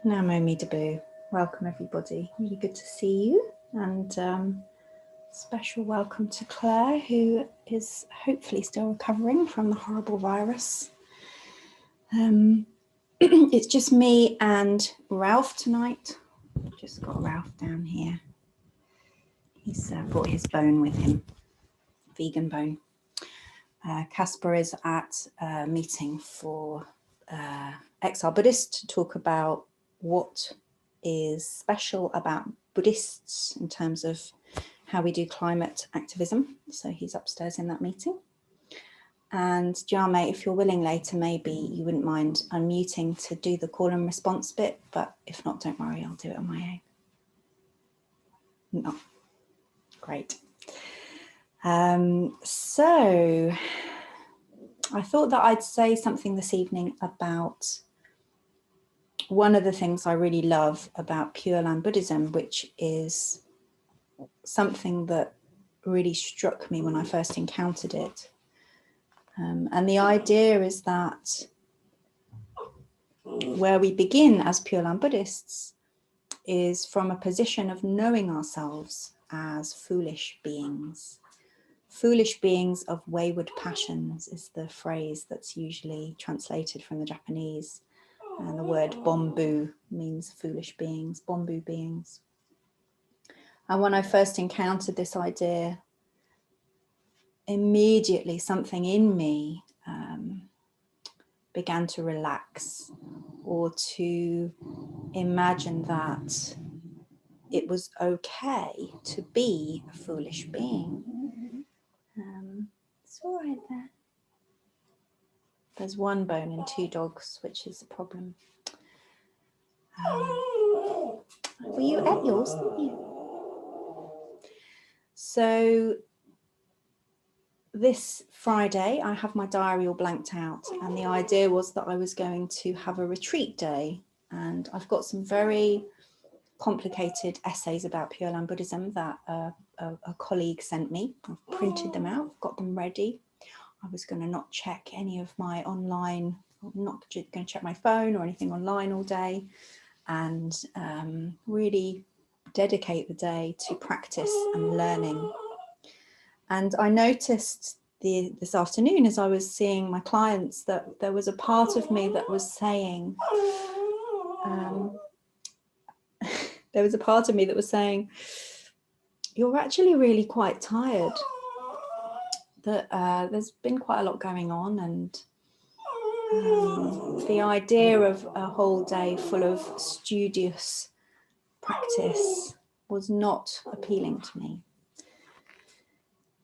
Namo Amitabha. Welcome everybody. Really good to see you, and special welcome to Claire, who is hopefully still recovering from the horrible virus. It's just me and Ralph tonight. Just got Ralph down here. He's brought his bone with him, vegan bone. Casper is at a meeting for exile Buddhists to talk about what is special about Buddhists in terms of how we do climate activism. So he's upstairs in that meeting. And Jame, if you're willing later, maybe you wouldn't mind unmuting to do the call and response bit, but if not, don't worry, I'll do it on my own. No. Great. So I thought that I'd say something this evening about one of the things I really love about Pure Land Buddhism, which is something that really struck me when I first encountered it. And the idea is that where we begin as Pure Land Buddhists is from a position of knowing ourselves as foolish beings. Foolish beings of wayward passions is the phrase that's usually translated from the Japanese. And the word bombu means foolish beings, bombu beings. And when I first encountered this idea, immediately something in me began to relax, or to imagine that it was okay to be a foolish being. It's all right there. There's one bone and two dogs, which is a problem. Well, you ate yours, didn't you? So this Friday, I have my diary all blanked out, and the idea was that I was going to have a retreat day, and I've got some very complicated essays about Pure Land Buddhism that a colleague sent me. I've printed them out, got them ready. I was going to not check any of my online, not going to check my phone or anything online all day, and really dedicate the day to practice and learning. And I noticed this afternoon, as I was seeing my clients, that there was a part of me that was saying, you're actually really quite tired, that there's been quite a lot going on, and the idea of a whole day full of studious practice was not appealing to me.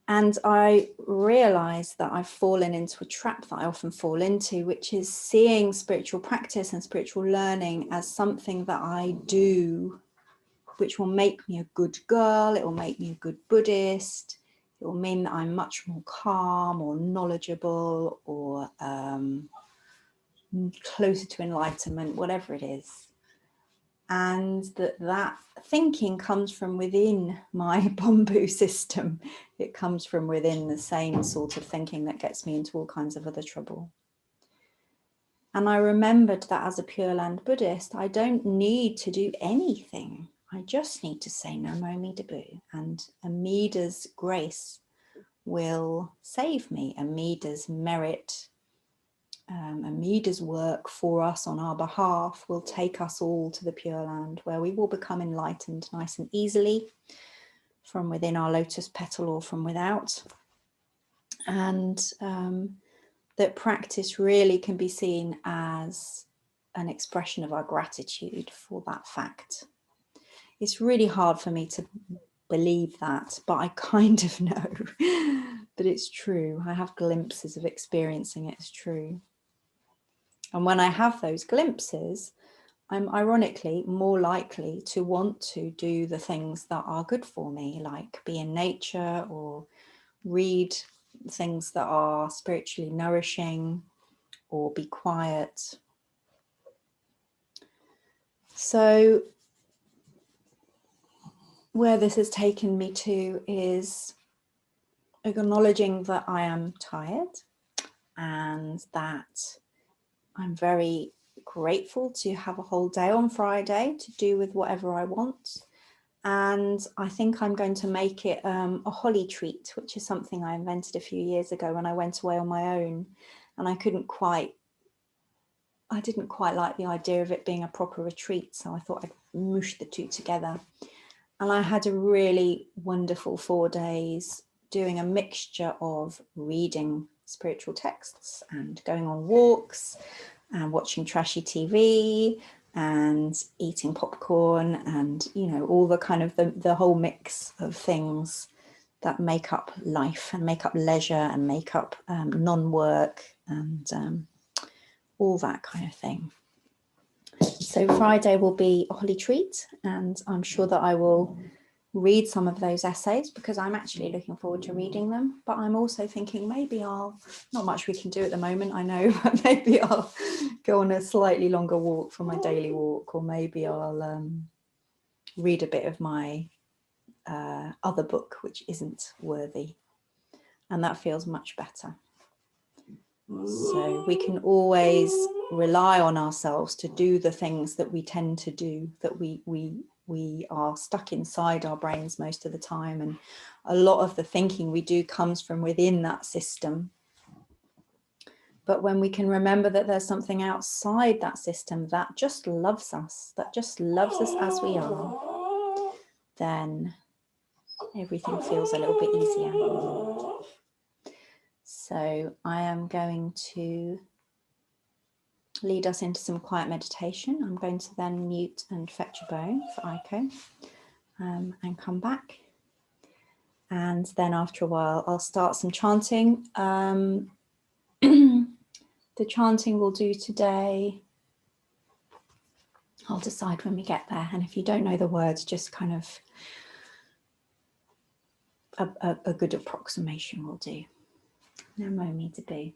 And I realized that I've fallen into a trap that I often fall into, which is seeing spiritual practice and spiritual learning as something that I do, which will make me a good girl, it will make me a good Buddhist, it will mean that I'm much more calm or knowledgeable or closer to enlightenment, whatever it is. And that thinking comes from within my bombu system. It comes from within the same sort of thinking that gets me into all kinds of other trouble. And I remembered that as a Pure Land Buddhist, I don't need to do anything. I just need to say Namo Amitabha, and Amida's grace will save me. Amida's merit, Amida's work for us on our behalf will take us all to the Pure Land, where we will become enlightened nice and easily from within our lotus petal or from without. And that practice really can be seen as an expression of our gratitude for that fact. It's really hard for me to believe that, but I kind of know that it's true. I have glimpses of experiencing it as true. And when I have those glimpses, I'm ironically more likely to want to do the things that are good for me, like be in nature or read things that are spiritually nourishing or be quiet. So where this has taken me to is acknowledging that I am tired and that I'm very grateful to have a whole day on Friday to do with whatever I want. And I think I'm going to make it a holly treat, which is something I invented a few years ago when I went away on my own, and I didn't quite like the idea of it being a proper retreat, so I thought I'd mush the two together. And I had a really wonderful 4 days doing a mixture of reading spiritual texts and going on walks and watching trashy TV and eating popcorn and, you know, all the kind of the whole mix of things that make up life and make up leisure and make up non-work and all that kind of thing. So Friday will be a holly treat, and I'm sure that I will read some of those essays because I'm actually looking forward to reading them. But I'm also thinking maybe not much we can do at the moment, I know, but maybe I'll go on a slightly longer walk for my daily walk, or maybe I'll read a bit of my other book, which isn't worthy. And that feels much better. So we can always rely on ourselves to do the things that we tend to do, that we are stuck inside our brains most of the time. And a lot of the thinking we do comes from within that system. But when we can remember that there's something outside that system that just loves us as we are, then everything feels a little bit easier. So I am going to lead us into some quiet meditation. I'm going to then mute and fetch a bone for Aiko and come back. And then after a while, I'll start some chanting. The chanting we'll do today, I'll decide when we get there. And if you don't know the words, just kind of a good approximation will do. Namo me to be.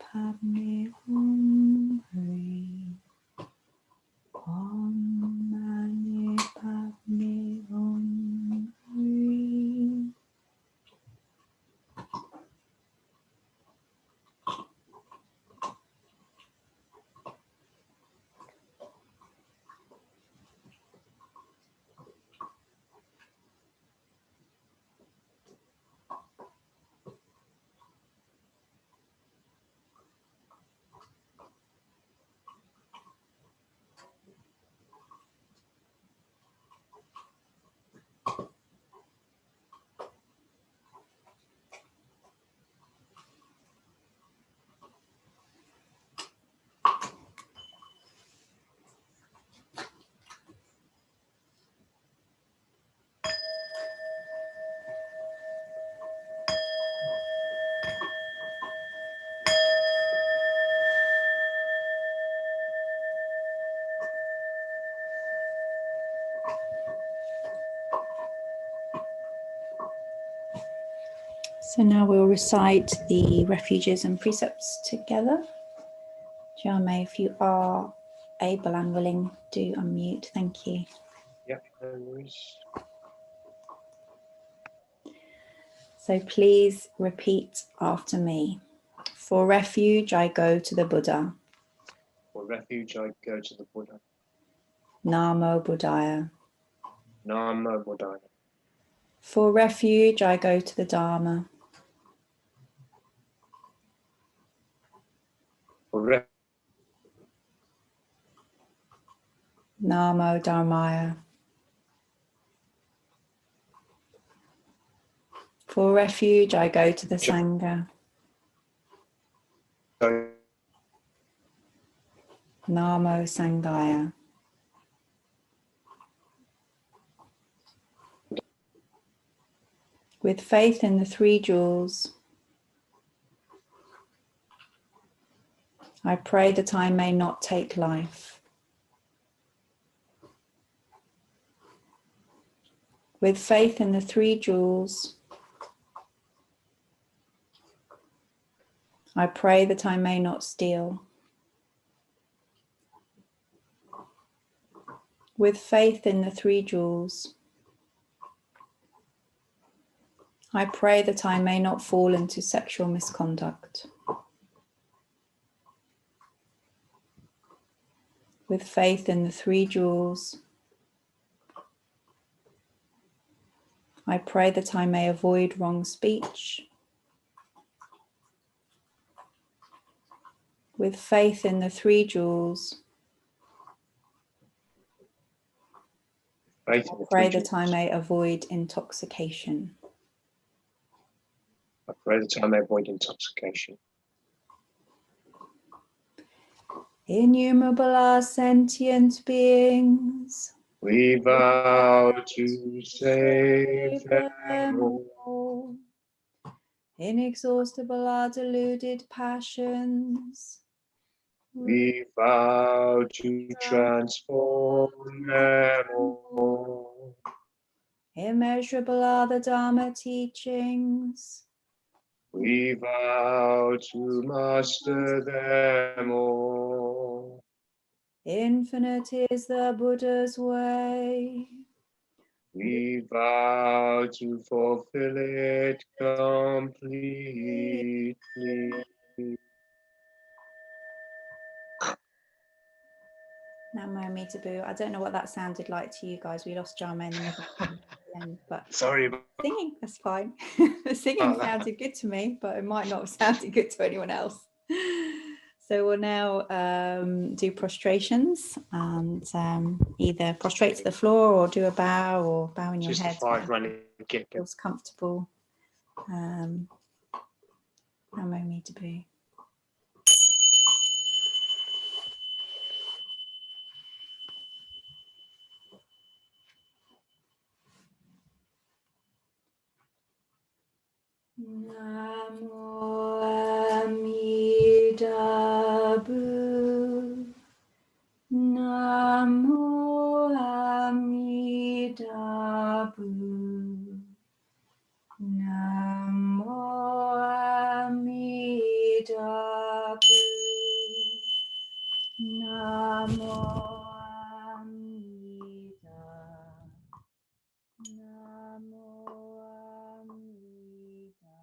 So now we'll recite the refuges and precepts together. Jame, if you are able and willing, do unmute. Thank you. Yeah, no worries. So please repeat after me. For refuge, I go to the Buddha. For refuge, I go to the Buddha. Namo Buddhaya. Namo Buddhaya. For refuge, I go to the Dharma. For refuge, Namo Dharmaya. For refuge, I go to the Sangha. Namo Sanghaya. With faith in the three jewels, I pray that I may not take life. With faith in the three jewels, I pray that I may not steal. With faith in the three jewels, I pray that I may not fall into sexual misconduct. With faith in the three jewels, I pray that I may avoid wrong speech. With faith in the three jewels, I pray that I may avoid intoxication. I pray that I may avoid intoxication. Innumerable are sentient beings. We vow to save them all. Inexhaustible are deluded passions. We vow to transform them all. Immeasurable are the Dharma teachings. We vow to master them all. Infinite is the Buddha's way. We vow to fulfill it completely. Namo Amitabha. I don't know what that sounded like to you guys. We lost Jame in the middle at the end, but Sorry. singing, that's fine. The singing sounded good to me, but it might not have sounded good to anyone else. So we'll now do prostrations and either prostrate to the floor or do a bow or bow in your Just head. a 5 running kick. Feels comfortable. Namo Amitabha. Namo Amitabha. Namo Amitabha. Namo Amitabha. Namo Amitabha. Namo Amitabha.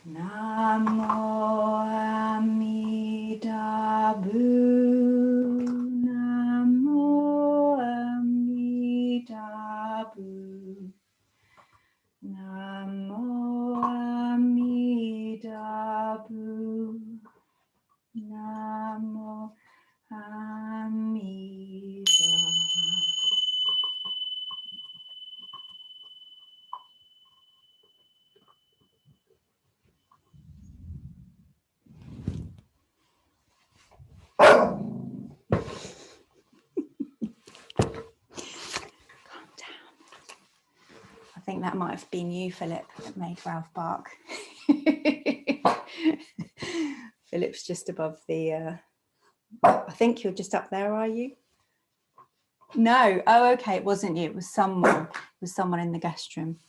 Namo Amitabha. Namo Amitabha. Namo Amitabha. Namo Amitabha. I think that might have been you, Philip, that made Ralph bark. Philip's just above the, I think you're just up there, are you? No, oh, okay, it wasn't you, it was someone in the guest room.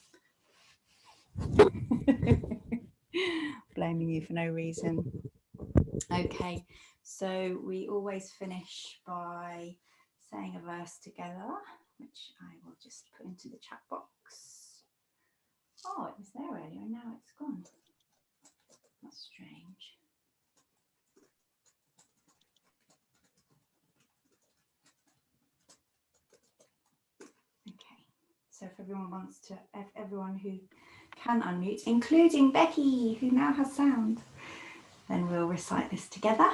Blaming you for no reason. Okay, so we always finish by saying a verse together, which I will just put into the chat box. Oh, it was there earlier and now it's gone. That's strange. Okay, so if everyone wants to, if everyone who can unmute, including Becky, who now has sound, then we'll recite this together.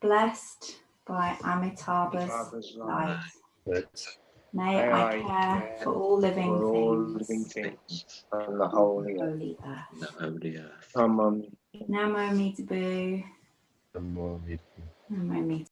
Blessed by Amitabha's light, may I care for all living things on the holy earth. Namo Namo Amitabha. Namo Namo Amitabha.